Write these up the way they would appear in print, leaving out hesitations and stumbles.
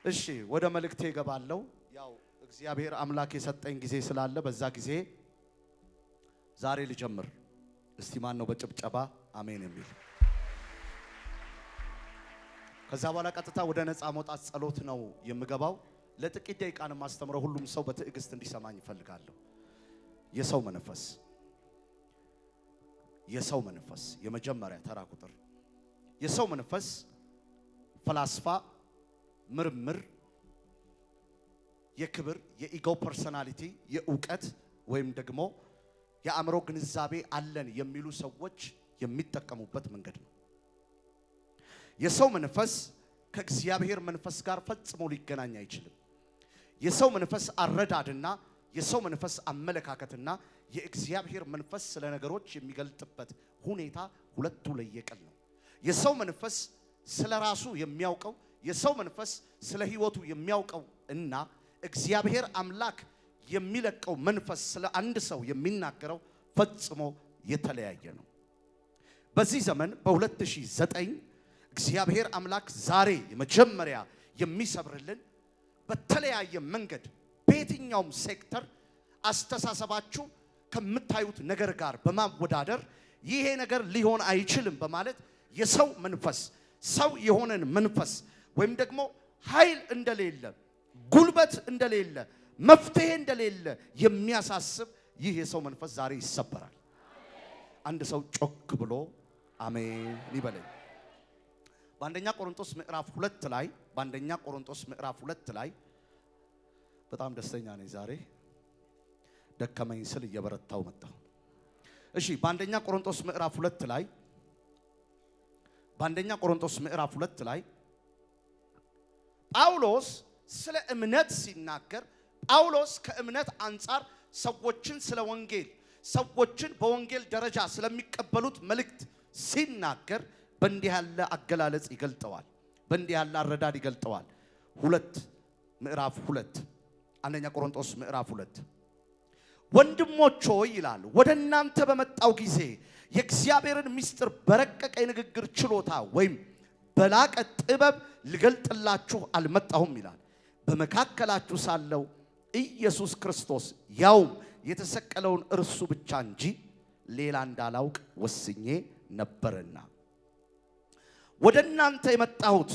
እሺ ወደ መልእክቴ ገባለሁ ያው እግዚአብሔር አምላክ የሰጠኝ ጊዜ ስላለ በዛ ጊዜ ዛሬ ልጀምር እስቲ ማን ነው በጭብጨባ አሜን የሚል ከዛ በኋላ ቀጥታ ወደ ነፃ መውጣት ጸሎት ነው የምገባው ለጥቂት ደቂቃን ማስተምረው ሁሉም ሰው በትዕግስት እንዲሰማኝ ይፈልጋለሁ የሰው መንፈስ የመጀመሪያ ተራ ቁጥር የሰው መንፈስ ፈላስፋ ምርምር የክብር የኢጎ ፐርሰናሊቲ የእውቀት ወይም ደግሞ የአእምሮ ግንዛቤ አለን የሚሉ ሰዎች የሚጠቀሙበት መንገድ ነው የሰው መንፈስ ከእግዚአብሔር መንፈስ ጋር ፈጽሞ ሊገናኝ አይችልም የሰው መንፈስ አረዳድና የሰው መንፈስ አመለካከትና የእግዚአብሔር መንፈስ ስለ ነገሮች የሚገልጥበት ሁኔታ ሁለቱ ለየቅል ነው የሰው መንፈስ ስለ ራሱ የሚያውቀው የሰው መንፈስ ስለ ህይወቱ የሚያውቀው እና እግዚአብሔር አምላክ የሚለቀው መንፈስ ስለ አንድ ሰው የሚናገረው ፈጽሞ የተለያየ ነው በዚህ ዘመን በ2009 እግዚአብሔር አምላክ ዛሬ የመጀመሪያ የሚሰብርልን በተለያየ መንገድ በየትኛውም ሴክተር አስተሳሰባችሁ ከምታዩት ነገር ጋር በማወዳደር ይሄ ነገር ሊሆን አይችልም በማለት የሰው መንፈስ ሰው የሆነን መንፈስ ወይም ደግሞ ኃይል እንደሌለ ጉልበት እንደሌለ መፍትሄ እንደሌለ የሚያሳስብ ይህ የሰው መንፈስ ዛሬ ይሰበራል አንድ ሰው ጮክ ብሎ አሜን ይበለኝ በአንደኛ ቆሮንቶስ ምዕራፍ 2 ላይ በጣም ደስተኛ ነኝ ዛሬ ደከመኝ ስል እየበረታው መጣሁ እሺ በአንደኛ ቆሮንቶስ ምዕራፍ 2 ላይ ጳውሎስ ስለ እምነት ሲናገር ጳውሎስ ከእምነት አንፃር ሰዎችን በወንጌል ደረጃ ስለሚቀበሉት መልእክት ሲናገር በእንዲህ ያለ አገላለጽ ይገልጠዋል በእንዲህ ያለ አረዳድ ይገልጠዋል አንደኛ ቆሮንቶስ ምዕራፍ 2 ወንድሞች ሆይ ይላል ወደ እናንተ በመጣው ጊዜ የእግዚአብሔርን ምስጢር በረቀቀ የንግግር ችሎታ ወይም በላቀ ጥበብ ልገልጥላችሁ አልመጣሁም ይላል በመካከላችሁ ሳለው ኢየሱስ ክርስቶስ ያው የተሰቀለውን እርሱ ብቻ እንጂ ሌላ እንዳላውቅ ወስኜ ነበርና ወደ እናንተ የመጣሁት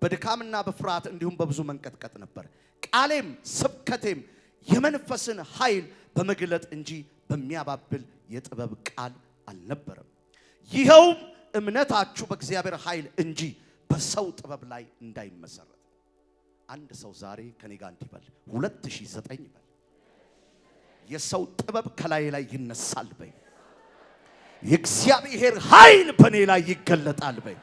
በድካምና በፍርሃት እንዲሁም በብዙ መንቀጥቀጥ ነበር ቃሌም ስብከቴም የመንፈስን ኃይል በመግለጥ እንጂ በሚያባብል የጥበብ ቃል አልነበረም ይሄውም እምነታችሁ በእግዚአብሔር ኃይል እንጂ በሰው ጥበብ ላይ እንዳይመሰረት አንድ ሰው ዛሬ ከኔ ጋር እንዲበል 2009 ይበል የሰው ጥበብ ከላይ ላይ ይነሳል በይ የእግዚአብሔር ኃይል በኔ ላይ ይገለጣል በይ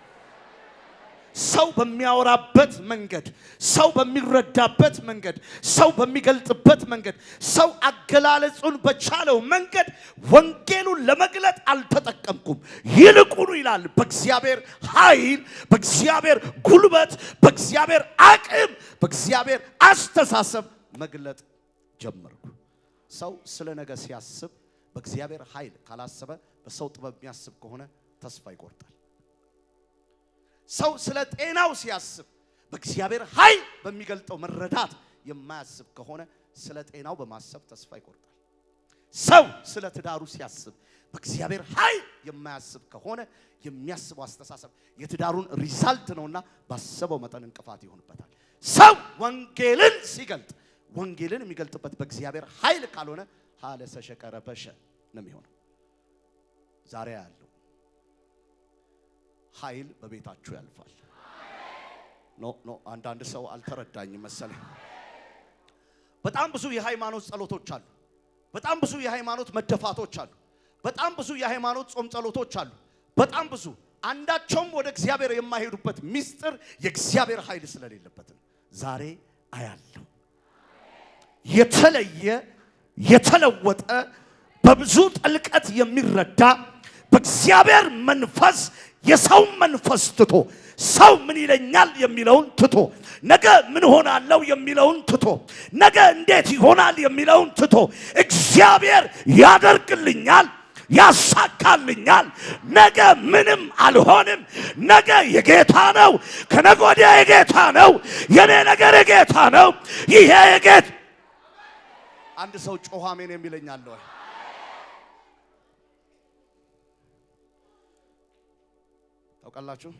ሰው በሚያወራበት መንገድ ሰው በሚረዳበት መንገድ ሰው በሚገልጥበት መንገድ ሰው አገላለጹን በቻለው መንገድ ወንጌሉን ለመግለጥ አልተጠቀምኩም ይልቁኑ ይላል በእግዚአብሔር ኃይል በእግዚአብሔር ጉልበት በእግዚአብሔር አቅም በእግዚአብሔር አስተሳሰብ መግለጥ ጀመርኩ ሰው ስለ ነገ ሲያስብ በእግዚአብሔር ኃይል ካላሰበ በሰው ጥበብ የሚያስብ ከሆነ ተስፋ ይቆርጣል ሰው ስለ ጤናው ሲያስብ በእግዚአብሔር ኃይል በሚገልጠው መረዳት የማያስብ ከሆነ ስለ ጤናው በማሰብ ተስፋ ይቆርጣል ሰው ስለ ትዳሩ ሲያስብ በእግዚአብሔር ኃይል የማያስብ ከሆነ የሚያስበው አስተሳሰብ የትዳሩን ሪዛልት ነውና ባሰበው መጠን እንቅፋት ይሆንበታል ሰው ወንጌልን ሲገልጥ ወንጌልን የሚገልጥበት በእግዚአብሔር ኃይል ካልሆነ ሐለሰ ሸቀረበሸ ነው የሚሆነው ዛሬ ያለው ኃይል በቤታችሁ ያልፋል ኖ አንዳንድ ሰው አልተረዳኝም መሰለኝ በጣም ብዙ የሃይማኖት ጸሎቶች አሉ በጣም ብዙ የሃይማኖት መደፋቶች አሉ በጣም ብዙ የሃይማኖት ጾም ጸሎቶች አሉ በጣም ብዙ አንዳቸውም ወደ እግዚአብሔር የማይሄዱበት ምስጢር የእግዚአብሔር ኃይል ስለሌለበት ነው ዛሬ አያለው የተለወጠ በብዙ ጥልቀት የሚረዳ በእግዚአብሔር መንፈስ የሰው መንፈስ ትቶ ሰው ምን ይለኛል የሚለውን ትቶ ነገ ምን ሆናለው የሚለውን ትቶ ነገ እንዴት ይሆናል የሚለውን ትቶ እግዚአብሔር ያደርግልኛል ያሳካልኛል። ነገ ምንም አልሆንም። ነገ የጌታ ነው። ከነገ ወዲያ የጌታ ነው። የኔ ነገር የጌታ ነው። ይሄ የጌታ አንድ ሰው ጮኸ አሜን የሚለኝ አለ ወይ? ታውቃላችሁ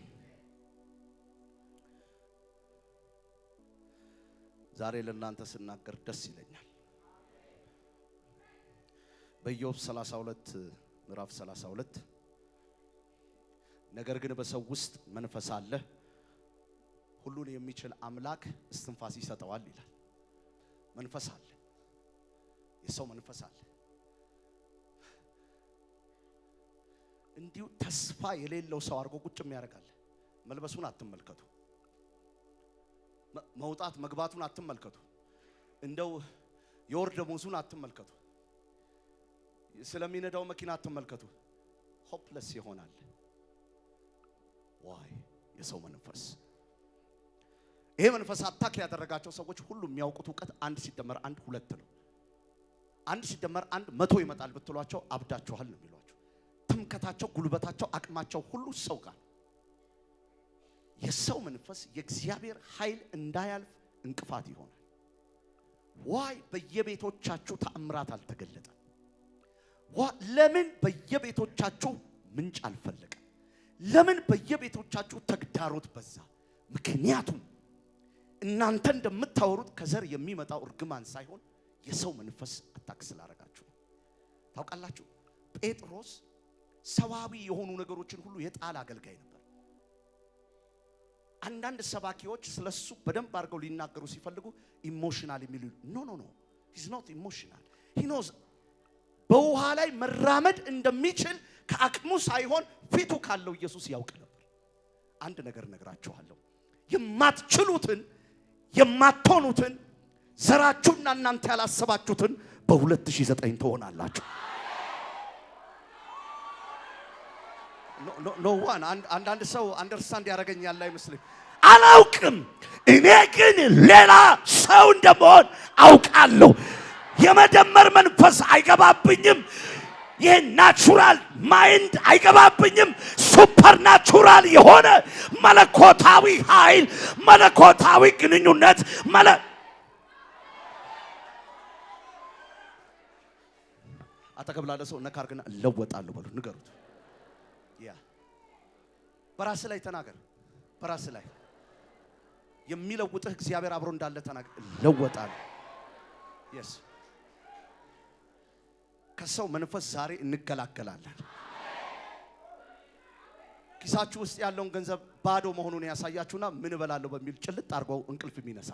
ዛሬ ለእናንተ ስናገር ደስ ይለኛል። በኢዮብ 32 ምዕራፍ 32 ነገር ግን በሰው ውስጥ መንፈስ አለ፣ ሁሉን የሚችል አምላክ እስትንፋስ ይሰጠዋል ይላል። መንፈስ አለ፣ የሰው መንፈስ አለ። እንዲሁ ተስፋ የሌለው ሰው አድርጎ ቁጭም ያደርጋል። መልበሱን አትመልከቱ፣ መውጣት መግባቱን አትመልከቱ፣ እንደው የወር ደመወዙን አትመልከቱ፣ ስለሚነዳው መኪና አትመልከቱ። ሆፕለስ ይሆናል። ዋይ የሰው መንፈስ። ይሄ መንፈስ አታክ ያደረጋቸው ሰዎች ሁሉ የሚያውቁት ዕውቀት 1 ሲደመር 1 2 ነው። 1 ሲደመር 1 100 ይመጣል ብትሏቸው አብዳችኋል ነው የሚሏቸው። ትምከታቸው፣ ጉልበታቸው፣ አቅማቸው ሁሉ ሰው ጋር። የሰው መንፈስ የእግዚአብሔር ኃይል እንዳያልፍ እንቅፋት ይሆናል። ዋይ በየቤቶቻችሁ ተአምራት አልተገለጠም? ለምን በየቤቶቻችሁ ምንጭ አልፈለቀም? ለምን በየቤቶቻችሁ ተግዳሮት በዛ? ምክንያቱም እናንተ እንደምታወሩት ከዘር የሚመጣው እርግማን ሳይሆን የሰው መንፈስ አታክ ስላደረጋችሁ። ታውቃላችሁ ጴጥሮስ ሰዋዊ የሆኑ ነገሮችን ሁሉ የጣል አገልጋይ ነበር። አንዳንድ ሰባኪዎች ስለሱ በደንብ አድርገው ሊናገሩ ሲፈልጉ ኢሞሽናል የሚሉ ኖ he's not emotional. he knows በውሃ ላይ መራመድ እንደሚችል ከአቅሙ ሳይሆን ፊቱ ካለው ኢየሱስ ያውቅ ነበር። አንድ ነገር ነግራችኋለሁ፣ የማትችሉትን የማትሆኑትን ዘራችሁና እናንተ ያላሰባችሁትን በ2009 ትሆናላችሁ። ኖ ዋን አንዳንድ ሰው አንደርስታንድ ያደርገኛል አይመስልም? አላውቅም። እኔ ግን ሌላ ሰው እንደምሆን አውቃለሁ። የመደመር መንፈስ አይገባብኝም። የናቹራል ማይንድ አይገባብኝም። ሱፐርናቹራል የሆነ መለኮታዊ ኃይል፣ መለኮታዊ ግንኙነት አጠገብ ላለ ሰው ነካ አድርግና እለወጣለሁ በሉ፣ ንገሩት። በራስ ላይ ተናገር። በራስ ላይ የሚለውጥህ እግዚአብሔር አብሮ እንዳለ ተናገር። እለወጣለሁ። yes ከሰው መንፈስ ዛሬ እንገላገላለን። ኪሳችሁ ውስጥ ያለውን ገንዘብ ባዶ መሆኑን ያሳያችሁና ምን እበላለሁ በሚል ጭልጥ አድርገው እንቅልፍ የሚነሳ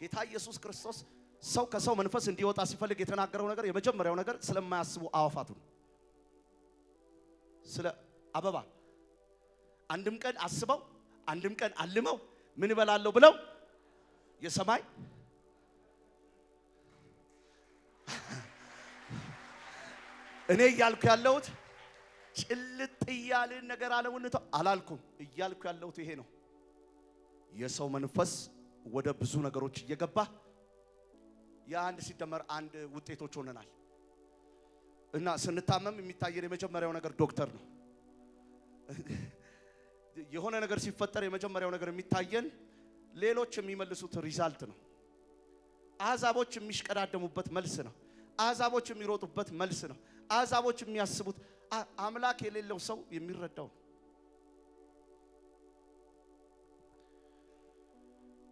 ጌታ ኢየሱስ ክርስቶስ ሰው ከሰው መንፈስ እንዲወጣ ሲፈልግ የተናገረው ነገር የመጀመሪያው ነገር ስለማያስቡ አዋፋቱ ነው። ስለ አበባ አንድም ቀን አስበው አንድም ቀን አልመው ምን እበላለሁ ብለው የሰማይ እኔ እያልኩ ያለሁት ጭልጥ እያልን ነገር አለውን አላልኩም። እያልኩ ያለሁት ይሄ ነው። የሰው መንፈስ ወደ ብዙ ነገሮች እየገባ የአንድ ሲደመር አንድ ውጤቶች ሆነናል። እና ስንታመም የሚታየን የመጀመሪያው ነገር ዶክተር ነው። የሆነ ነገር ሲፈጠር የመጀመሪያው ነገር የሚታየን ሌሎች የሚመልሱት ሪዛልት ነው። አዛቦች የሚሽቀዳደሙበት መልስ ነው። አዛቦች የሚሮጡበት መልስ ነው። አዛቦች የሚያስቡት አምላክ የሌለው ሰው የሚረዳው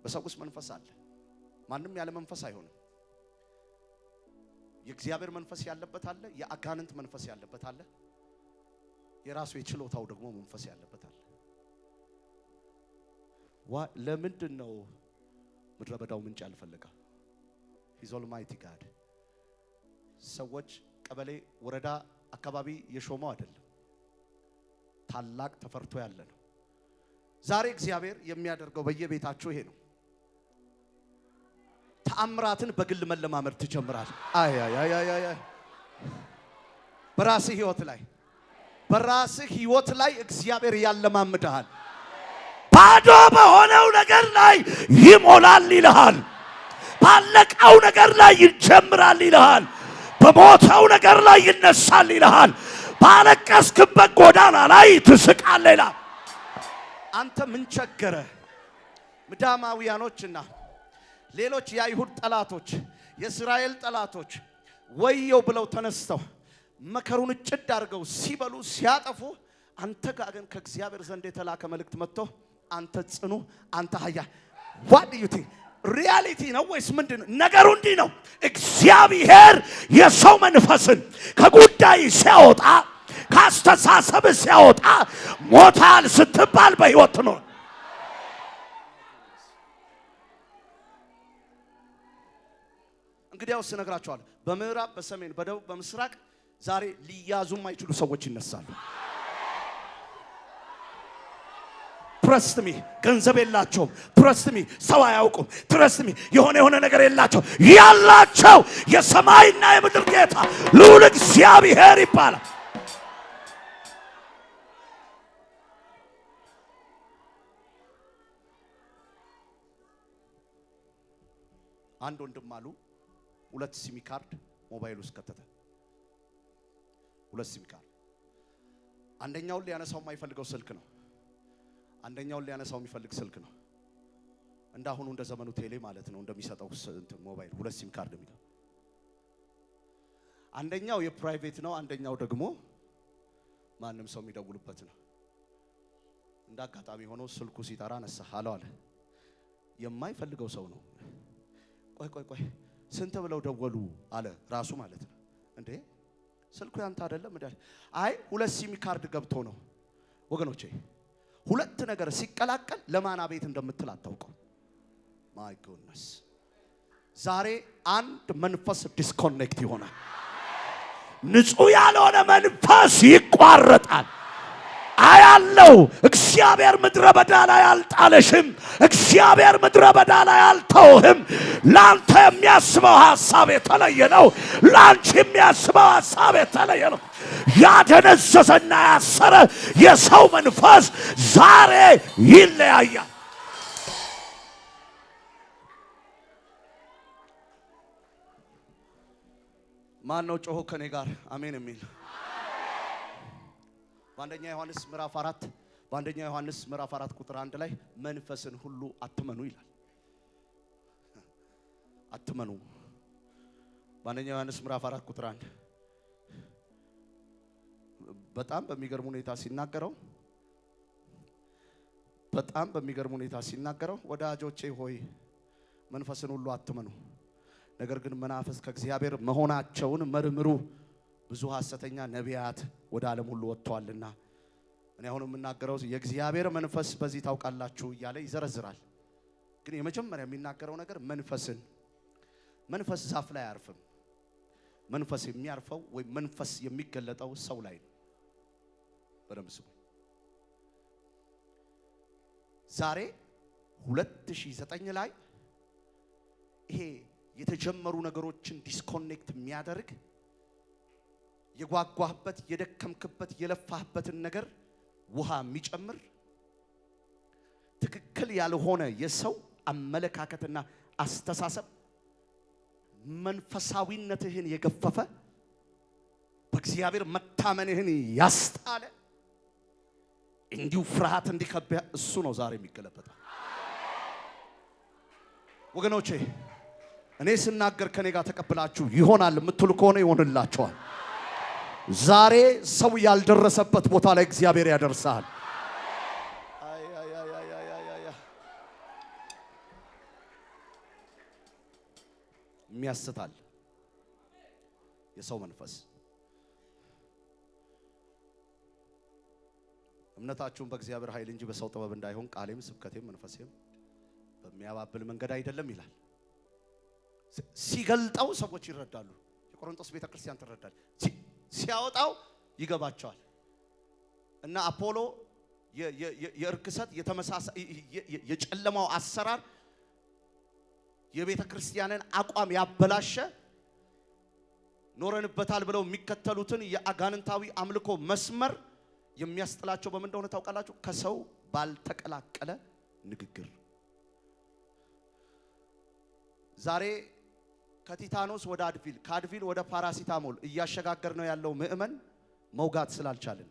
በሰው ውስጥ መንፈስ አለ። ማንም ያለ መንፈስ አይሆንም። የእግዚአብሔር መንፈስ ያለበት አለ፣ የአጋንንት መንፈስ ያለበት አለ፣ የራሱ የችሎታው ደግሞ መንፈስ ያለበት አለ። ለምንድን ነው ምድረ በዳው ምንጭ ያልፈለገው? He's Almighty God። ሰዎች ቀበሌ ወረዳ አካባቢ የሾመው አይደለም፣ ታላቅ ተፈርቶ ያለ ነው። ዛሬ እግዚአብሔር የሚያደርገው በየቤታችሁ ይሄ ነው። ተአምራትን በግል መለማመድ ትጀምራለህ። አይ በራስህ ህይወት ላይ እግዚአብሔር ያለማምድሃል። ባዶ በሆነው ነገር ላይ ይሞላል ይልሃል። ባለቀው ነገር ላይ ይጀምራል ይልሃል። በሞተው ነገር ላይ ይነሳል ይልሃል። ባለቀስክበት ጎዳና ላይ ትስቃለህ ይላል። አንተ ምን ቸገረ? ምዳማውያኖችና ሌሎች የአይሁድ ጠላቶች የእስራኤል ጠላቶች ወየው ብለው ተነስተው መከሩን ጭድ አድርገው ሲበሉ ሲያጠፉ፣ አንተ ጋር ግን ከእግዚአብሔር ዘንድ የተላከ መልእክት መጥቶ አንተ ጽኑ፣ አንተ ኃያል። what do you think? ሪያሊቲ ነው ወይስ ምንድነው ነገሩ? እንዲህ ነው። እግዚአብሔር የሰው መንፈስን ከጉዳይ ሲያወጣ፣ ካስተሳሰብ ሲያወጣ፣ ሞታል ስትባል በሕይወት ነው። እንግዲያውስ እነግራቸዋለሁ፣ በምዕራብ በሰሜን በደቡብ በምስራቅ ዛሬ ሊያዙ የማይችሉ ሰዎች ይነሳሉ። ትረስትሚ ገንዘብ የላቸውም። ትረስትሚ ሰው አያውቁም። ትረስትሚ የሆነ ነገር የላቸው። ያላቸው የሰማይና የምድር ጌታ ልዑል እግዚአብሔር ይባላል። አንድ ወንድም አሉ 2 ሲም ካርድ ሞባይል ውስጥ ከተተ። 2 ሲም ካርድ፣ አንደኛውን ሊያነሳው የማይፈልገው ስልክ ነው፣ አንደኛውን ሊያነሳው የሚፈልግ ስልክ ነው። እንዳሁኑ እንደ ዘመኑ ቴሌ ማለት ነው እንደሚሰጠው ሞባይል 2 ሲም ካርድ የሚለው። አንደኛው የፕራይቬት ነው፣ አንደኛው ደግሞ ማንም ሰው የሚደውልበት ነው። እንደ አጋጣሚ ሆኖ ስልኩ ሲጠራ ነሳ አለው አለ። የማይፈልገው ሰው ነው። ቆይ ስንት ብለው ደወሉ አለ ራሱ ማለት ነው። እንዴ ስልኩ ያንተ አይደለም እንዴ? አይ 2 ሲም ካርድ ገብቶ ነው። ወገኖቼ 2 ነገር ሲቀላቀል ለማና ቤት እንደምትል አታውቀው። ማይ ጎድነስ ዛሬ አንድ መንፈስ ዲስኮኔክት ይሆናል። ንጹህ ያልሆነ መንፈስ ይቋረጣል። አያለው እግዚአብሔር ምድረ በዳ ላይ አልጣለሽም። እግዚአብሔር ምድረ በዳ ላይ አልተውህም። ላንተ የሚያስበው ሐሳብ የተለየ ነው። ላንቺ የሚያስበው ሐሳብ የተለየ ነው። ያደነዘዘና ያሰረ የሰው መንፈስ ዛሬ ይለያያል። ማን ነው ጮሆ ከኔ ጋር አሜን የሚል? በአንደኛ ዮሐንስ ምዕራፍ 4 ቁጥር 1 ላይ መንፈስን ሁሉ አትመኑ ይላል። አትመኑ። በአንደኛ ዮሐንስ ምዕራፍ 4 ቁጥር 1 በጣም በሚገርም ሁኔታ ሲናገረው ወዳጆቼ ሆይ መንፈስን ሁሉ አትመኑ፣ ነገር ግን መናፍስት ከእግዚአብሔር መሆናቸውን መርምሩ፣ ብዙ ሐሰተኛ ነቢያት ወደ ዓለም ሁሉ ወጥተዋልና። እኔ አሁን የምናገረው የእግዚአብሔር መንፈስ በዚህ ታውቃላችሁ እያለ ይዘረዝራል። ግን የመጀመሪያ የሚናገረው ነገር መንፈስ ዛፍ ላይ አያርፍም። መንፈስ የሚያርፈው ወይ መንፈስ የሚገለጠው ሰው ላይ ነው። በደምብ ስሙ። ዛሬ 2009 ላይ ይሄ የተጀመሩ ነገሮችን ዲስኮኔክት የሚያደርግ የጓጓህበት የደከምክበት የለፋህበትን ነገር ውሃ የሚጨምር ትክክል ያልሆነ የሰው አመለካከትና አስተሳሰብ መንፈሳዊነትህን የገፈፈ በእግዚአብሔር መታመንህን ያስጣለ እንዲሁ ፍርሃት እንዲከብህ እሱ ነው ዛሬ የሚገለበጠው። ወገኖቼ እኔ ስናገር ከኔ ጋር ተቀብላችሁ ይሆናል የምትሉ ከሆነ ይሆንላችኋል። ዛሬ ሰው ያልደረሰበት ቦታ ላይ እግዚአብሔር ያደርሳል። የሚያስታል የሰው መንፈስ። እምነታችሁን በእግዚአብሔር ኃይል እንጂ በሰው ጥበብ እንዳይሆን ቃሌም ስብከቴም መንፈሴም በሚያባብል መንገድ አይደለም ይላል። ሲገልጠው ሰዎች ይረዳሉ። የቆሮንቶስ ቤተክርስቲያን ትረዳል። ሲያወጣው ይገባቸዋል። እና አፖሎ የእርክሰት የተመሳሳይ የጨለማው አሰራር የቤተክርስቲያንን አቋም ያበላሸ ኖረንበታል ብለው የሚከተሉትን የአጋንንታዊ አምልኮ መስመር የሚያስጥላቸው በምን እንደሆነ ታውቃላችሁ? ከሰው ባልተቀላቀለ ንግግር። ዛሬ ከቲታኖስ ወደ አድቪል ከአድቪል ወደ ፓራሲታሞል እያሸጋገር ነው ያለው ምእመን መውጋት ስላልቻለን።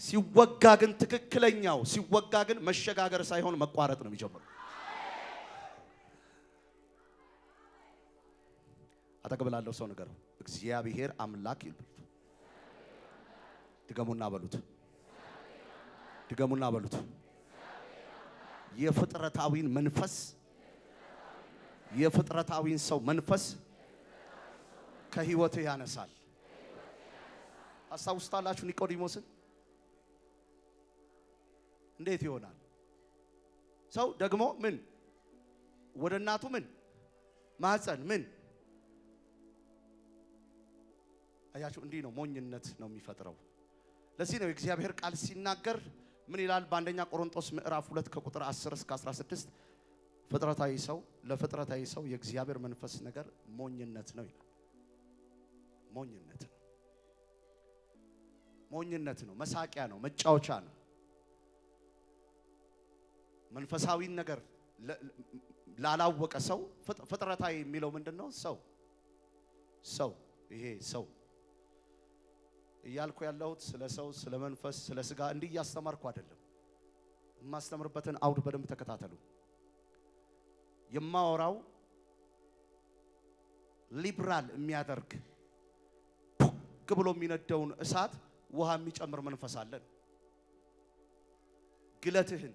ሲወጋ ግን ትክክለኛው ሲወጋ ግን መሸጋገር ሳይሆን መቋረጥ ነው የሚጀምረው። አጠገብላለሁ ሰው ነገረው እግዚአብሔር አምላክ ይልበል። ድገሙና በሉት፣ ድገሙና በሉት። የፍጥረታዊን መንፈስ የፍጥረታዊን ሰው መንፈስ ከህይወት ያነሳል። አስታውስታላችሁ ኒቆዲሞስን? እንዴት ይሆናል ሰው ደግሞ ምን ወደ እናቱ ምን ማህፀን ምን አያችሁ? እንዲህ ነው ሞኝነት ነው የሚፈጥረው። ለዚህ ነው እግዚአብሔር ቃል ሲናገር ምን ይላል? በአንደኛ ቆሮንቶስ ምዕራፍ 2 ከቁጥር 10 እስከ 16 ፍጥረታዊ ሰው ለፍጥረታዊ ሰው የእግዚአብሔር መንፈስ ነገር ሞኝነት ነው ይላል። ሞኝነት ነው፣ ሞኝነት ነው፣ መሳቂያ ነው፣ መጫወቻ ነው። መንፈሳዊ ነገር ላላወቀ ሰው ፍጥረታዊ የሚለው ምንድነው? ሰው ይሄ ሰው እያልኩ ያለሁት ስለ ሰው ስለ መንፈስ ስለ ስጋ እንዲህ እያስተማርኩ አይደለም። የማስተምርበትን አውድ በደንብ ተከታተሉ። የማወራው ሊብራል የሚያደርግ ፑክ ብሎ የሚነደውን እሳት ውሃ የሚጨምር መንፈስ አለን። ግለትህን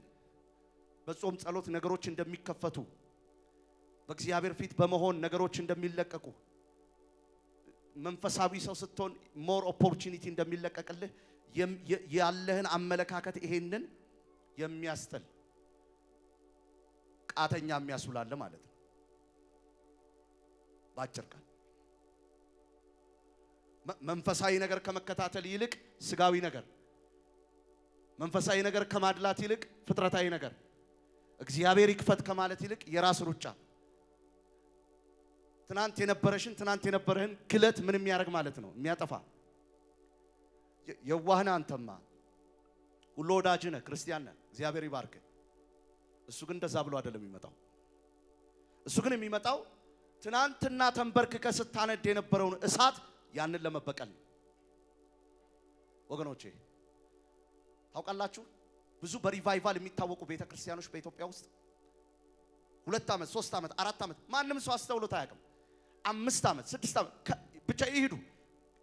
በጾም ጸሎት ነገሮች እንደሚከፈቱ በእግዚአብሔር ፊት በመሆን ነገሮች እንደሚለቀቁ መንፈሳዊ ሰው ስትሆን ሞር ኦፖርቹኒቲ እንደሚለቀቅልህ ያለህን አመለካከት ይሄንን የሚያስተል ቃተኛ የሚያስውላል ማለት ነው። ባጭር ቃል መንፈሳዊ ነገር ከመከታተል ይልቅ ስጋዊ ነገር፣ መንፈሳዊ ነገር ከማድላት ይልቅ ፍጥረታዊ ነገር፣ እግዚአብሔር ይክፈት ከማለት ይልቅ የራስ ሩጫ፣ ትናንት የነበረህን ግለት ምን የሚያደርግ ማለት ነው? የሚያጠፋ። የዋህና አንተማ ሁሉ ወዳጅ ነህ፣ ክርስቲያን ነህ፣ እግዚአብሔር ይባርክ። እሱ ግን እንደዛ ብሎ አይደለም የሚመጣው። እሱ ግን የሚመጣው ትናንትና ተንበርክከ ስታነድ የነበረውን እሳት ያንን ለመበቀል ነው። ወገኖቼ ታውቃላችሁ ብዙ በሪቫይቫል የሚታወቁ ቤተክርስቲያኖች በኢትዮጵያ ውስጥ 2 ዓመት 3 ዓመት 4 ዓመት ማንም ሰው አስተውሎት አያውቅም። 5 ዓመት 6 ዓመት ብቻ ይሄዱ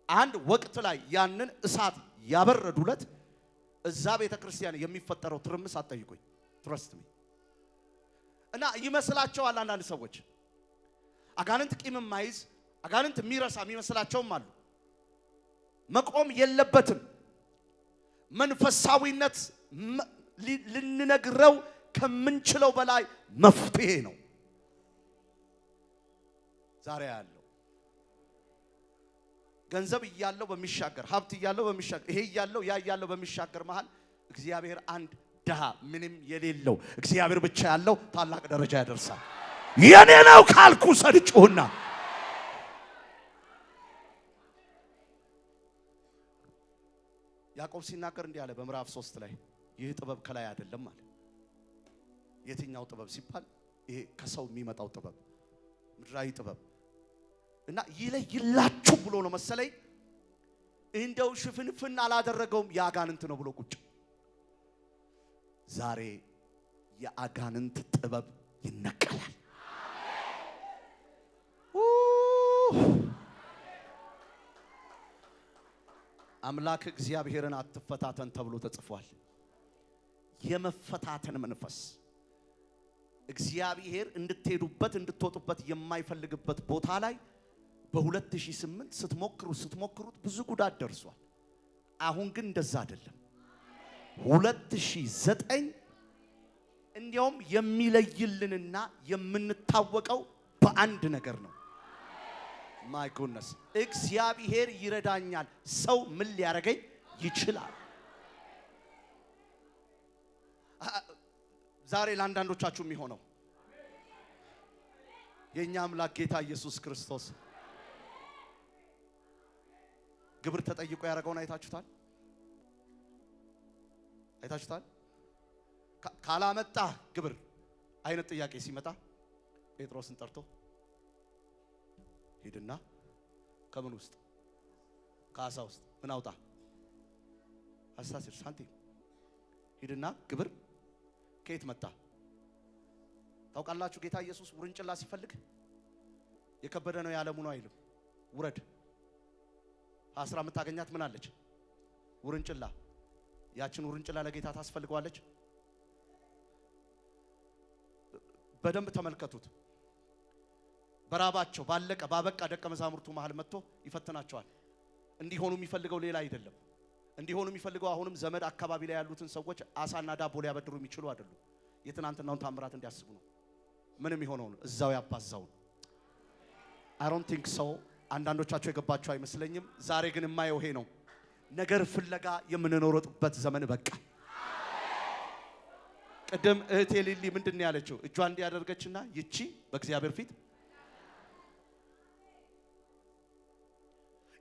አንድ ወቅት ላይ ያንን እሳት ያበረዱለት እዛ ቤተክርስቲያን የሚፈጠረው ትርምስ አትጠይቁኝ። ትረስት ሚ እና ይመስላቸዋል አንዳንድ ሰዎች አጋንንት ቂም ማይዝ አጋንንት የሚረሳ የሚመስላቸውም አሉ። መቆም የለበትም። መንፈሳዊነት ልንነግረው ከምንችለው በላይ መፍትሄ ነው። ዛሬ ያለው ገንዘብ እያለው በሚሻገር ሀብት እያለው በሚሻገር ይሄ እያለው ያ እያለው በሚሻገር መሃል እግዚአብሔር አንድ ደሃ ምንም የሌለው እግዚአብሔር ብቻ ያለው ታላቅ ደረጃ ያደርሳል። የኔ ነው ካልኩ ሰድጩና ያዕቆብ ሲናገር እንዲህ አለ በምዕራፍ 3 ላይ ይህ ጥበብ ከላይ አይደለም አለ። የትኛው ጥበብ ሲባል ይሄ ከሰው የሚመጣው ጥበብ ምድራዊ ጥበብ እና ይለይላችሁ ብሎ ነው መሰለኝ እንደው ሽፍንፍን አላደረገውም የአጋንንት ነው ብሎ ቁጭ። ዛሬ የአጋንንት ጥበብ ይነቀላል። አምላክ እግዚአብሔርን አትፈታተን ተብሎ ተጽፏል። የመፈታተን መንፈስ እግዚአብሔር እንድትሄዱበት እንድትወጡበት የማይፈልግበት ቦታ ላይ በ2008 ስትሞክሩት ብዙ ጉዳት ደርሷል። አሁን ግን እንደዛ አይደለም። 2009 እንዲያውም የሚለይልንና የምንታወቀው በአንድ ነገር ነው። ማይ ጎድነስ እግዚአብሔር ይረዳኛል። ሰው ምን ሊያረጋኝ ይችላል? ዛሬ ለአንዳንዶቻችሁ የሚሆነው የኛ አምላክ ጌታ ኢየሱስ ክርስቶስ ግብር ተጠይቆ ያደረገውን አይታችሁታል? ካላመጣ ግብር አይነት ጥያቄ ሲመጣ ጴጥሮስን ጠርቶ ሂድና ከምን ውስጥ ከአሳ ውስጥ ምን አውጣ 10 ሳንቲም ሂድና ግብር ከየት መጣ ታውቃላችሁ ጌታ ኢየሱስ ውርንጭላ ሲፈልግ የከበደ ነው ያለሙ ነው አይልም ውረድ 10 የምታገኛት ምን አለች ውርንጭላ ያችን ውርንጭላ ለጌታ ታስፈልገዋለች በደንብ ተመልከቱት በራባቸው ባለቀ ባበቃ ደቀ መዛሙርቱ መሃል መጥቶ ይፈትናቸዋል እንዲሆኑ የሚፈልገው ሌላ አይደለም እንዲሆኑ የሚፈልገው አሁንም ዘመድ አካባቢ ላይ ያሉትን ሰዎች አሳና ዳቦ ሊያበድሩ የሚችሉ አይደሉም የትናንትናውን ታምራት እንዲያስቡ ነው ምንም ይሆነው እዛው ያባዛው I don't think so አንዳንዶቻችሁ የገባችሁ አይመስለኝም ዛሬ ግን የማየው ይሄ ነው ነገር ፍለጋ የምንኖርበት ዘመን በቃ ቀደም እህቴ ሊሊ ምንድነው ያለችው እጇን እንዲያደርገችና ይቺ በእግዚአብሔር ፊት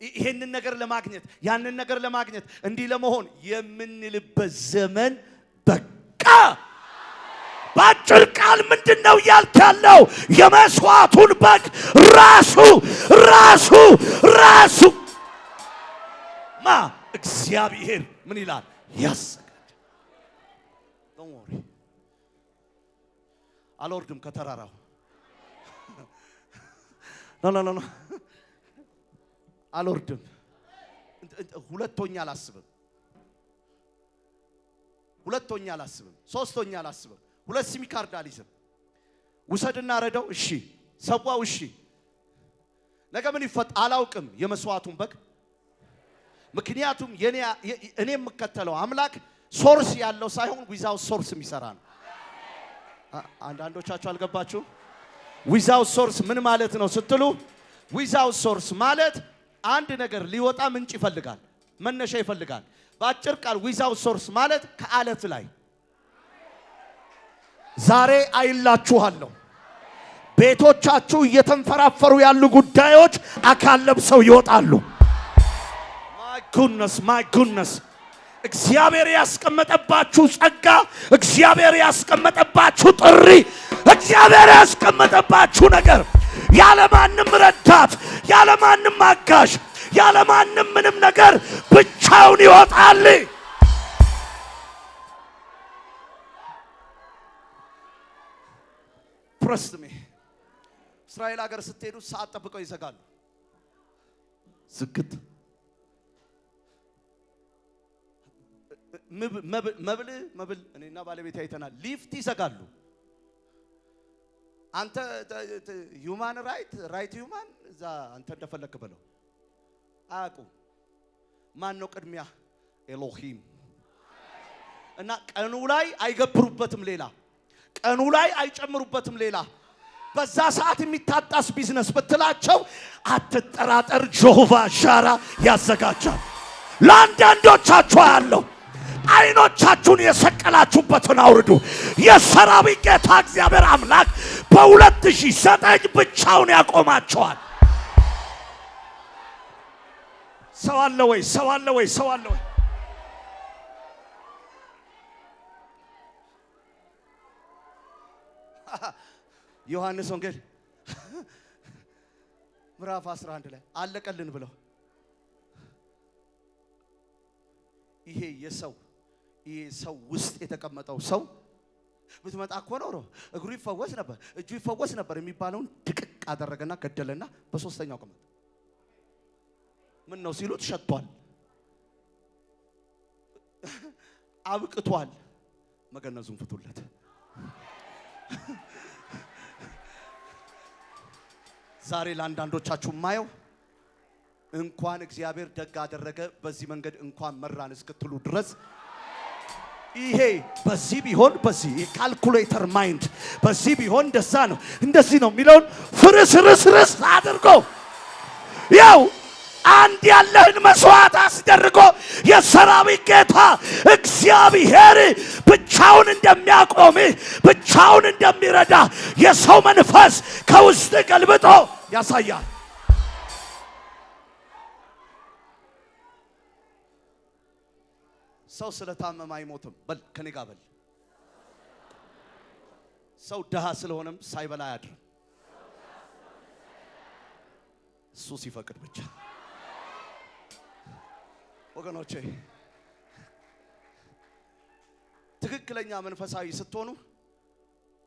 ይሄንን ነገር ለማግኘት ያንን ነገር ለማግኘት እንዲህ ለመሆን የምንልበት ዘመን በቃ ባጭር ቃል ምንድነው ያልካለው የመስዋዕቱን በግ ራሱ ማ እግዚአብሔር ምን ይላል ያሰጋድ don't worry አልወርድም ከተራራው ኖ አልወርድም ሁለተኛ አላስብም ሶስተኛ አላስብም ሁለት ሲሚ ካርድ አልይዝም ውሰድና ረዳው እሺ ሰዋው እሺ ነገ ምን ይፈጥ አላውቅም የመስዋዕቱን በግ ምክንያቱም እኔ የምከተለው አምላክ ሶርስ ያለው ሳይሆን ዊዛው ሶርስ የሚሰራ ነው አንዳንዶቻችሁ አልገባችሁ ዊዛው ሶርስ ምን ማለት ነው ስትሉ ዊዛው ሶርስ ማለት አንድ ነገር ሊወጣ ምንጭ ይፈልጋል መነሻ ይፈልጋል ባጭር ቃል ዊዛው ሶርስ ማለት ከአለት ላይ ዛሬ አይላችኋለሁ ቤቶቻችሁ እየተንፈራፈሩ ያሉ ጉዳዮች አካል ለብሰው ይወጣሉ ማይ ጉድነስ እግዚአብሔር ያስቀመጠባችሁ ጸጋ እግዚአብሔር ያስቀመጠባችሁ ጥሪ እግዚአብሔር ያስቀመጠባችሁ ነገር ያለማንም ረዳት ያለማንም አጋዥ ያለማንም ምንም ነገር ብቻውን ይወጣል ፕሮስትሜ እስራኤል ሀገር ስትሄዱ ሰዓት ጠብቀው ይዘጋሉ ዝግት መብል እኔና ባለቤቴ አይተናል ሊፍት ይዘጋሉ አንተ ሁማን ራይት ሁማን እዛ አንተ እንደፈለክ በለው አቁ ማን ነው ቅድሚያ ኤሎሂም እና ቀኑ ላይ አይገብሩበትም ሌላ ቀኑ ላይ አይጨምሩበትም ሌላ በዛ ሰዓት የሚታጣስ ቢዝነስ በትላቸው አትጠራጠር ጆሆቫ ሻራ ያዘጋጃል ለአንዳንዶቻችሁ ያለው አይኖቻችሁን የሰቀላችሁበትን አውርዱ የሰራዊት ጌታ እግዚአብሔር አምላክ በ2009 ብቻውን ያቆማቸዋል ሰው አለ ወይ ዮሐንስ ወንጌል ምዕራፍ 11 ላይ አለቀልን ብለው ይሄ ሰው ውስጥ የተቀመጠው ሰው ብትመጣ እኮ ነው እግሩ ይፈወስ ነበር እጁ ይፈወስ ነበር የሚባለውን ድቅቅ አደረገና ገደለና በሶስተኛው ቀን ምን ነው ሲሉት ሸቷል አብቅቷል መገነዙን ፍቱለት ዛሬ ለአንዳንዶቻችሁ ማየው እንኳን እግዚአብሔር ደግ አደረገ በዚህ መንገድ እንኳን መራን እስክትሉ ድረስ ይሄ በዚህ ቢሆን በዚህ ካልኩሌተር ማይንድ በዚህ ቢሆን እንደዛ ነው እንደዚህ ነው የሚለውን ፍርስርስርስ አድርጎ ያው አንድ ያለህን መስዋዕት አስደርጎ የሰራዊት ጌታ እግዚአብሔር ብቻውን እንደሚያቆም ብቻውን እንደሚረዳ የሰው መንፈስ ከውስጥ ገልብጦ ያሳያል ሰው ስለታመመ አይሞትም በል ከኔ ጋር በል ሰው ደሃ ስለሆነም ሳይበላ ያድር እሱ ሲፈቅድ ብቻ ወገኖቼ ትክክለኛ መንፈሳዊ ስትሆኑ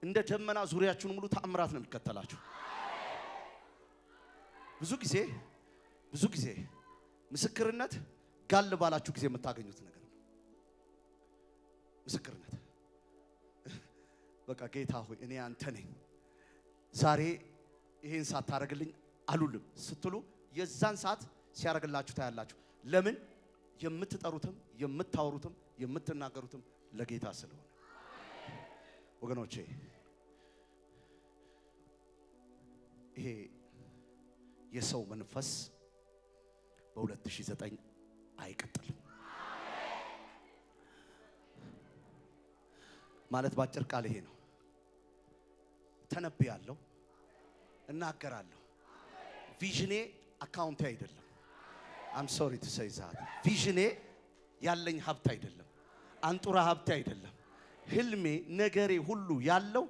እንደ ደመና ዙሪያችሁን ሙሉ ተአምራት ነው የሚከተላችሁ። ብዙ ጊዜ ምስክርነት ጋል ባላችሁ ጊዜ የምታገኙት ነገር ነው። ምስክርነት በቃ ጌታ ሆይ እኔ አንተ ነኝ ዛሬ ይሄን ሳታረግልኝ አሉልም ስትሉ የዛን ሰዓት ሲያረግላችሁ ታያላችሁ። ለምን? የምትጠሩትም የምታወሩትም የምትናገሩትም ለጌታ ስለሆነ። ወገኖቼ ይሄ የሰው መንፈስ በ2009 አይቀጥልም ማለት ባጭር ቃል ይሄ ነው። ተነብያለሁ፣ እናገራለሁ። ቪዥኔ አካውንቴ አይደለም። I'm sorry to say that ቪዥኔ ያለኝ ሀብት አይደለም፣ አንጡራ ሀብት አይደለም። ህልሜ ነገሬ ሁሉ ያለው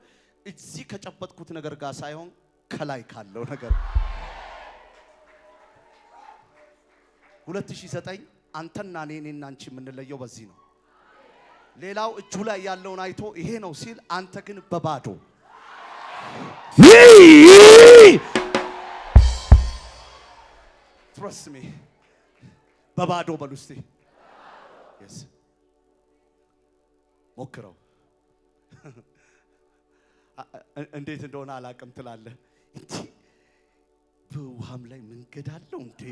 እዚህ ከጨበጥኩት ነገር ጋር ሳይሆን ከላይ ካለው ነገር 2009 አንተና እኔና አንቺ የምንለየው በዚህ ነው። ሌላው እጁ ላይ ያለውን አይቶ ይሄ ነው ሲል አንተ ግን በባዶ trust me በባዶ በሉስቲ yes ሞክረው እንዴት እንደሆነ አላቅም ትላለህ እንዴ በውሃም ላይ መንገድ አለው እንዴ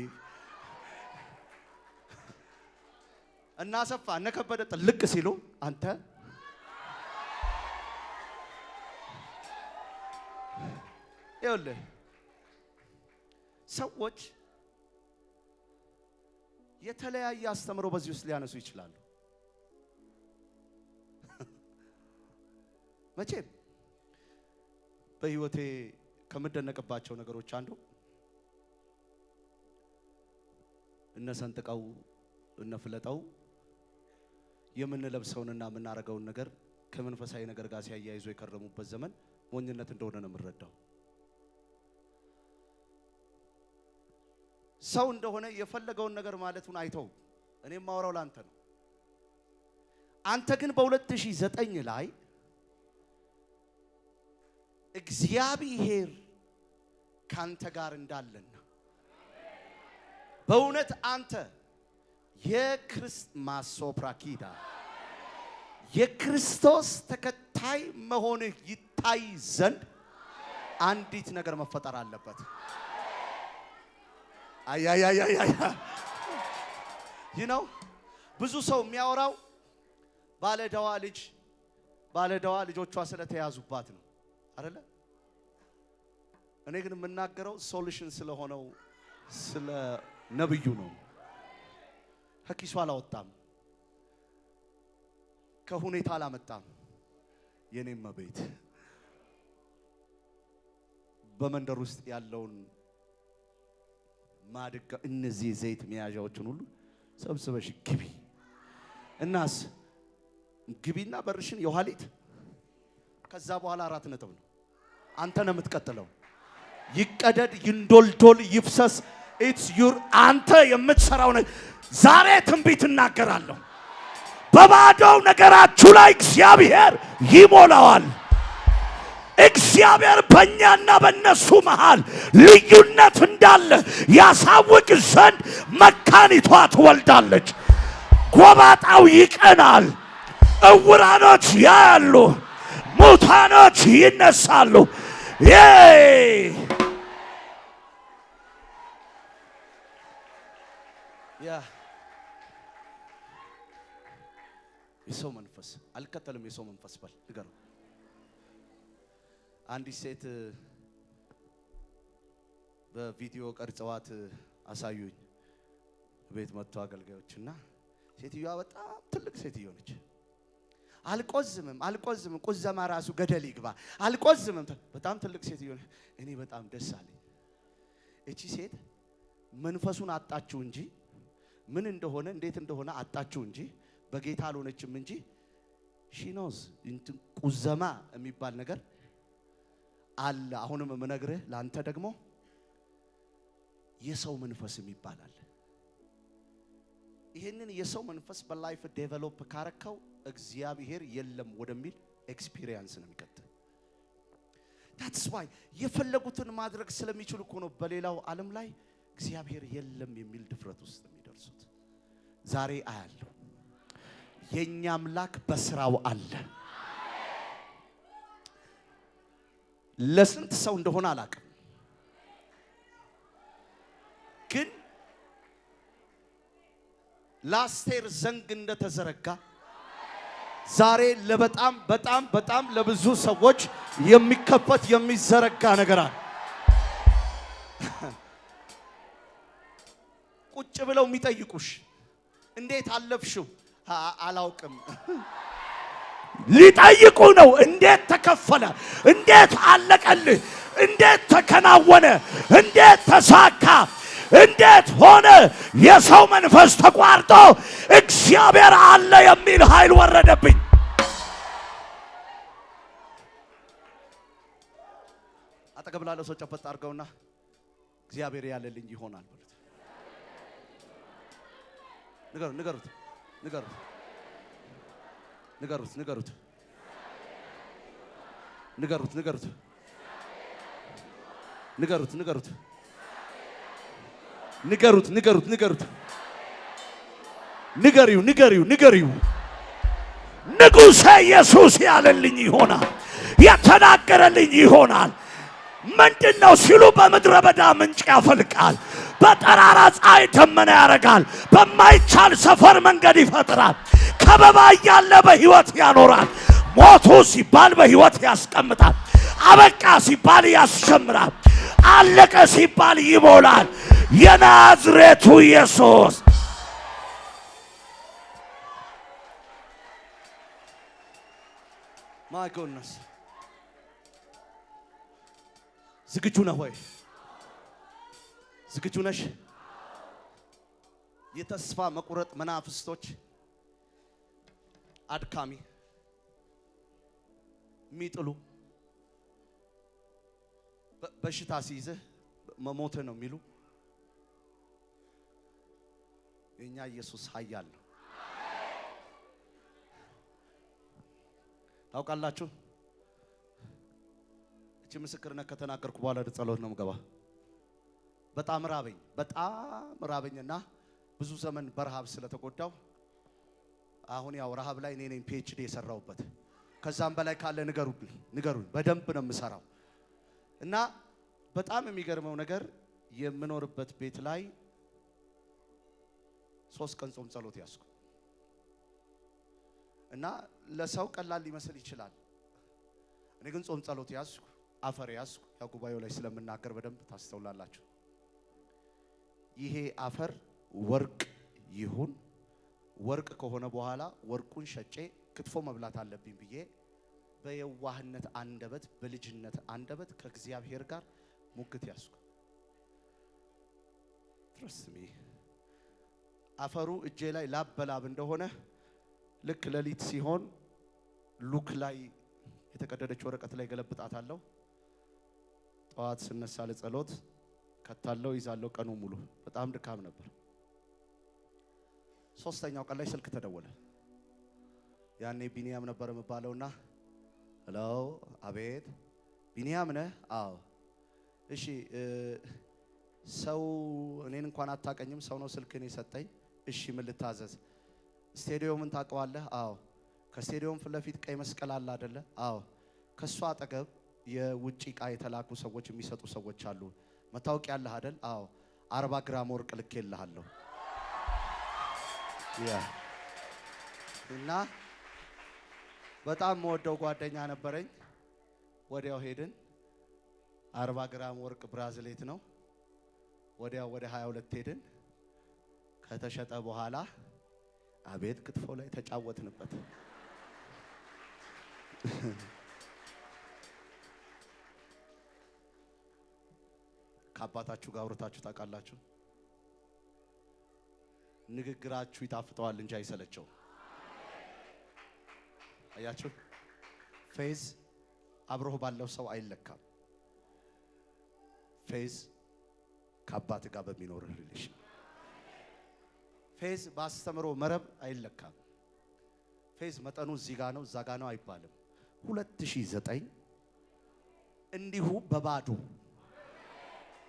እና ሰፋ እነ ከበደ ጥልቅ ሲሉ አንተ ይኸውልህ ሰዎች የተለያየ አስተምሮ በዚህ ውስጥ ሊያነሱ ይችላሉ። መቼም በህይወቴ ከምደነቅባቸው ነገሮች አንዱ እነ ሰንጥቀው እነ ፍለጠው የምንለብሰውንና የምናረገውን ነገር ከመንፈሳዊ ነገር ጋር ሲያያይዙ የከረሙበት ዘመን ሞኝነት እንደሆነ ነው የምረዳው። ሰው እንደሆነ የፈለገውን ነገር ማለቱን አይተው እኔም ማወራው ላንተ ነው። አንተ ግን በ2009 ላይ እግዚአብሔር ካንተ ጋር እንዳለና በእውነት አንተ የክርስቶስ ተከታይ መሆንህ ይታይ ዘንድ አንዲት ነገር መፈጠር አለበት። ብዙ ሰው የሚያወራው ባለደዋ ልጆቿ ስለተያዙባት ነው አይደለ? እኔ ግን የምናገረው ሶሉሽን ስለሆነው ስለ ነብዩ ነው። ከኪሷ አላወጣም፣ ከሁኔታ አላመጣም። የኔም ቤት በመንደር ውስጥ ያለውን ማድጋ እነዚህ ዘይት መያዣዎችን ሁሉ ሰብስበሽ ግቢ እናስ ግቢና በርሽን የኋሊት ከዛ በኋላ 4 ነጥብ ነው። አንተ ነው የምትቀጥለው። ይቀደድ ይንዶልዶል ይፍሰስ it's your አንተ የምትሰራው ነው። ዛሬ ትንቢት እናገራለሁ። በባዶው ነገራችሁ ላይ እግዚአብሔር ይሞላዋል። እግዚአብሔር በእኛና በእነሱ መሃል ልዩነት እንዳለ ያሳውቅ ዘንድ መካኒቷ ትወልዳለች። ጎባጣው ይቀናል፣ እውራኖች ያያሉ፣ ሙታኖች ይነሳሉ። የሰው መንፈስ አልከተልም። የሰው መንፈስ በል ንገረው። አንዲት ሴት በቪዲዮ ቀርጸዋት አሳዩኝ። ቤት መጥቶ አገልጋዮችና ሴትዮዋ በጣም ትልቅ ሴትዮ ነች። አልቆዝምም ቁዘማ ራሱ ገደል ይግባ አልቆዝምም። በጣም ትልቅ ሴትዮ ነች። እኔ በጣም ደስ አለኝ። እቺ ሴት መንፈሱን አጣችው እንጂ ምን እንደሆነ እንዴት እንደሆነ አጣችው እንጂ በጌታ አልሆነችም እንጂ ሺኖዝ እንትን ቁዘማ የሚባል ነገር አለ። አሁንም የምነግርህ ላንተ ደግሞ የሰው መንፈስም ይባላል። ይሄንን የሰው መንፈስ በላይፍ ዴቨሎፕ ካረከው እግዚአብሔር የለም ወደሚል ኤክስፒሪየንስ ነው የሚከተል። that's why የፈለጉትን ማድረግ ስለሚችሉ እኮ ነው በሌላው ዓለም ላይ እግዚአብሔር የለም የሚል ድፍረት ውስጥ የሚደርሱት። ዛሬ አያለሁ የኛ አምላክ በስራው አለ። ለስንት ሰው እንደሆነ አላውቅም፣ ግን ለአስቴር ዘንግ እንደተዘረጋ ዛሬ ለበጣም በጣም በጣም ለብዙ ሰዎች የሚከፈት የሚዘረጋ ነገር አለ። ቁጭ ብለው የሚጠይቁሽ እንዴት አለፍሽው? አላውቅም። ሊጠይቁ ነው። እንዴት ተከፈለ? እንዴት አለቀልህ? እንዴት ተከናወነ? እንዴት ተሳካ? እንዴት ሆነ? የሰው መንፈስ ተቋርጦ እግዚአብሔር አለ የሚል ኃይል ወረደብኝ። አጠገብ ላለው ሰው ጨበጥ አድርገውና እግዚአብሔር ያለልኝ ይሆናል በሉት። ንገሩት ንገሩት ንገሩት ንገሩት ንገሩት ንገሩት ንገሩት ንገሩት ንገሩት ንገሩት ንገሩት ንገሩት ንገሪው ንገሪው ንገሪው። ንጉሴ ኢየሱስ ያለልኝ ይሆናል፣ የተናገረልኝ ይሆናል። ምንድነው ሲሉ በምድረ በዳ ምንጭ ያፈልቃል፣ በጠራራ ፀሐይ ደመና ያረጋል፣ በማይቻል ሰፈር መንገድ ይፈጥራል። ከበባ ያለ በህይወት ያኖራል። ሞቱ ሲባል በህይወት ያስቀምጣል። አበቃ ሲባል ያስጀምራል። አለቀ ሲባል ይሞላል። የናዝሬቱ ኢየሱስ ማይ ጎድነስ። ዝግጁ ነህ ወይ? ዝግጁ ነሽ? የተስፋ መቁረጥ መናፍስቶች አድካሚ የሚጥሉ በሽታ ሲይዝህ መሞት ነው የሚሉ የኛ ኢየሱስ ኃያል ነው። ታውቃላችሁ፣ እቺ ምስክርነት ከተናገርኩ በኋላ ወደ ጸሎት ነው የምገባ። በጣም ራበኝና ብዙ ዘመን በረሃብ ስለተጎዳው አሁን ያው ረሃብ ላይ እኔ ነኝ ፒኤችዲ የሰራውበት። ከዛም በላይ ካለ ንገሩኝ በደንብ ነው የምሰራው። እና በጣም የሚገርመው ነገር የምኖርበት ቤት ላይ 3 ቀን ጾም ጸሎት ያስኩ እና ለሰው ቀላል ሊመስል ይችላል። እኔ ግን ጾም ጸሎት ያስኩ፣ አፈር ያስኩ። ያው ጉባኤው ላይ ስለምናገር በደንብ ታስተውላላችሁ። ይሄ አፈር ወርቅ ይሁን፣ ወርቅ ከሆነ በኋላ ወርቁን ሸጬ ክትፎ መብላት አለብኝ ብዬ በየዋህነት አንደበት በልጅነት አንደበት ከእግዚአብሔር ጋር ሙግት ያስኩ። ትረስሚ አፈሩ እጄ ላይ ላበላብ እንደሆነ ልክ ሌሊት ሲሆን ሉክ ላይ የተቀደደች ወረቀት ላይ ገለብጣታለሁ። ጠዋት ስነሳ ለጸሎት ከታለው ይዛለው ቀኑ ሙሉ በጣም ድካም ነበር። 3ኛው ቀን ላይ ስልክ ተደወለ። ያኔ ቢኒያም ነበር የምባለውና ሄሎ፣ አቤት ቢኒያም ነህ? አዎ። እሺ ሰው እኔን እንኳን አታቀኝም፣ ሰው ነው ስልክን የሰጠኝ። እሺ ምን ልታዘዝ? ስቴዲየምን ታውቀዋለህ? አዎ። ከስቴዲየም ፊት ለፊት ቀይ መስቀል አለ አይደለ? አዎ። ከሷ አጠገብ የውጪ ዕቃ የተላኩ ሰዎች የሚሰጡ ሰዎች አሉ። መታወቂያ አለህ አይደል? አዎ። 40 ግራም ወርቅ ልኬልሃለሁ። እና በጣም ወደው ጓደኛ ነበረኝ። ወዲያው ሄድን። 40 ግራም ወርቅ ብራዝሌት ነው። ወዲያው ወደ 22 ሄድን። ከተሸጠ በኋላ አቤት ክትፎ ላይ ተጫወትንበት። ከአባታችሁ ጋር አውርታችሁ ታውቃላችሁ? ንግግራችሁ ይጣፍጠዋል እንጂ አይሰለቸው። አያችሁ፣ ፌዝ አብሮህ ባለው ሰው አይለካም። ፌዝ ከአባት ጋር በሚኖር ሪሌሽን። ፌዝ ባስተምሮ መረብ አይለካም። ፌዝ መጠኑ እዚህ ጋር ነው እዛ ጋር ነው አይባልም። 2009 እንዲሁ በባዶ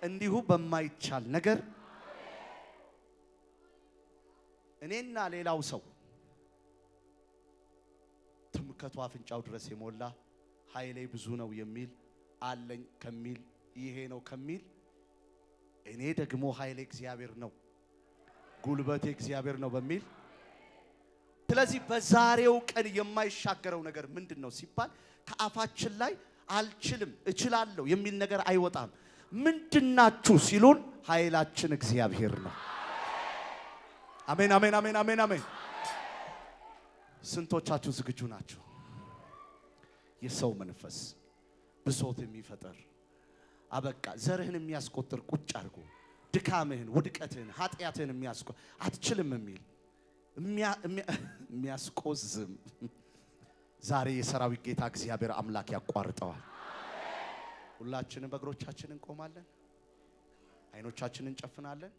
እንዲሁ በማይቻል ነገር እኔና ሌላው ሰው ትምከቱ አፍንጫው ድረስ የሞላ ኃይሌ ብዙ ነው የሚል አለኝ ከሚል ይሄ ነው ከሚል እኔ ደግሞ ኃይሌ እግዚአብሔር ነው ጉልበቴ እግዚአብሔር ነው በሚል ስለዚህ በዛሬው ቀን የማይሻገረው ነገር ምንድነው ሲባል ከአፋችን ላይ አልችልም እችላለሁ የሚል ነገር አይወጣም። ምንድናችሁ ሲሉን ኃይላችን እግዚአብሔር ነው። አሜን አሜን አሜን አሜን አሜን። ስንቶቻችሁ ዝግጁ ናችሁ? የሰው መንፈስ ብሶት የሚፈጠር አበቃ ዘርህን የሚያስቆጥር ቁጭ አድርጎ ድካምህን ውድቀትህን ኃጢአትህን አትችልም የሚል የሚያስቆዝም ዛሬ የሰራዊት ጌታ እግዚአብሔር አምላክ ያቋርጠዋል። ሁላችንም በእግሮቻችን እንቆማለን፣ አይኖቻችንን እንጨፍናለን።